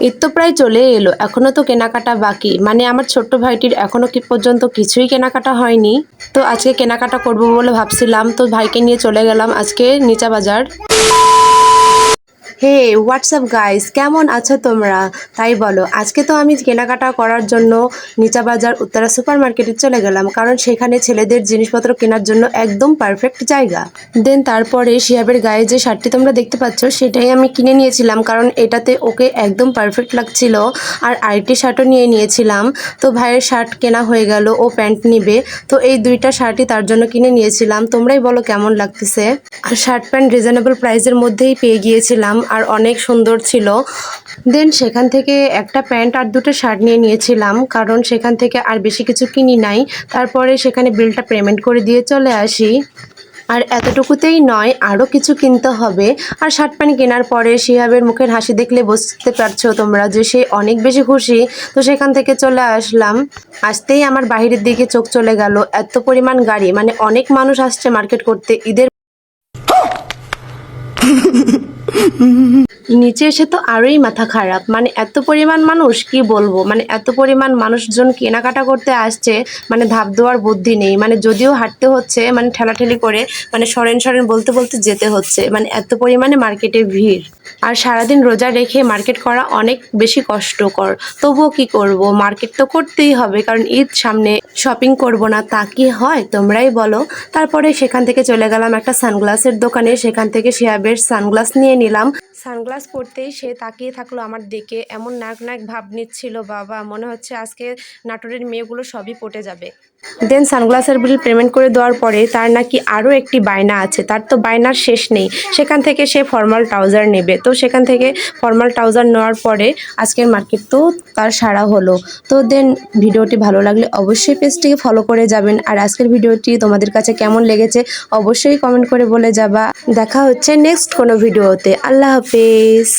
ঈদ তো প্রায় চলে এলো, এখনো তো কেনাকাটা বাকি। মানে আমার ছোট্ট ভাইটির এখনো কি পর্যন্ত কিছুই কেনাকাটা হয়নি। তো আজকে কেনাকাটা করব বলে ভাবছিলাম, তো ভাইকে নিয়ে চলে গেলাম আজকে নিচা বাজার। হে হোয়াটসঅ্যাপ গাইস, কেমন আছো তোমরা? তাই বলো, আজকে তো আমি কেনাকাটা করার জন্য নিচা বাজার উত্তরা সুপার মার্কেটে চলে গেলাম, কারণ সেখানে ছেলেদের জিনিসপত্র কেনার জন্য একদম পারফেক্ট জায়গা। দেন তারপরে শিহাবের গায়ে যে শার্টটি তোমরা দেখতে পাচ্ছ সেটাই আমি কিনে নিয়েছিলাম, কারণ এটাতে ওকে একদম পারফেক্ট লাগছিল। আর আরেকটি শার্টও নিয়ে নিয়েছিলাম। তো ভাইয়ের শার্ট কেনা হয়ে গেল, ও প্যান্ট নিবে। তো এই দুইটা শার্টই তার জন্য কিনে নিয়েছিলাম। তোমরাই বলো কেমন লাগতেছে। আর শার্ট প্যান্ট রিজনেবল প্রাইসের মধ্যেই পেয়ে গিয়েছিলাম, আর অনেক সুন্দর ছিল। দেন সেখান থেকে একটা প্যান্ট আর দুটো শার্ট নিয়ে নিয়েছিলাম, কারণ সেখান থেকে আর বেশি কিছু কিনি নাই। তারপরে সেখানে বিলটা পেমেন্ট করে দিয়ে চলে আসি। আর এতটুকুতেই নয়, আরও কিছু কিনতে হবে। আর শার্ট প্যান্ট কেনার পরে শিহাবের মুখের হাসি দেখলে বুঝতে পারছো তোমরা যে সে অনেক বেশি খুশি। তো সেখান থেকে চলে আসলাম। আসতেই আমার বাইরের দিকে চোখ চলে গেল, এত পরিমাণ গাড়ি, মানে অনেক মানুষ আসছে মার্কেট করতে ঈদের। নিচে এসে তো আরোই মাথা খারাপ, মানে এত পরিমাণ মানুষ, কি বলবো, মানে এত পরিমাণ মানুষজন কেনাকাটা করতে আসছে, মানে ধাপ দেওয়ার বুদ্ধি নেই। মানে যদিও হাঁটতে হচ্ছে, মানে ঠেলাঠেলি করে, মানে সরেন সরেন বলতে বলতে যেতে হচ্ছে, মানে এত পরিমাণে মার্কেটে ভিড়। আর সারাদিন রোজা রেখে মার্কেট করা অনেক বেশি কষ্টকর। তবুও কি করব, মার্কেট তো করতেই হবে, কারণ ঈদ সামনে। শপিং করব না তা কি হয়, তোমরাই বলো। তারপরে সেখান থেকে চলে গেলাম একটা সানগ্লাসের দোকানে, সেখান থেকে শিহাবের সানগ্লাস নিয়ে নিলাম। সানগ্লাস পরতেই সে তাকিয়ে থাকলো আমার দিকে, এমন নাক নাক ভাব নিচ্ছিল, বাবা মনে হচ্ছে আজকে নাটোরের মেয়েগুলো সবই পটে যাবে। দেন সানগ্লাসের বিল পেমেন্ট করে দেওয়ার পরে তার নাকি আরও একটি বায়না আছে, তার তো বায়নার শেষ নেই। সেখান থেকে সে ফর্মাল ট্রাউজার নেবে, তো সেখান থেকে ফর্মাল ট্রাউজার নেওয়ার পরে আজকের মার্কেট তো তার সারা হলো। তো দেন ভিডিওটি ভালো লাগলে অবশ্যই পেজটিকে ফলো করে যাবেন। আর আজকের ভিডিওটি তোমাদের কাছে কেমন লেগেছে অবশ্যই কমেন্ট করে বলে যাবা। দেখা হচ্ছে নেক্সট কোনো ভিডিওতে। আল্লাহ হাফেজ।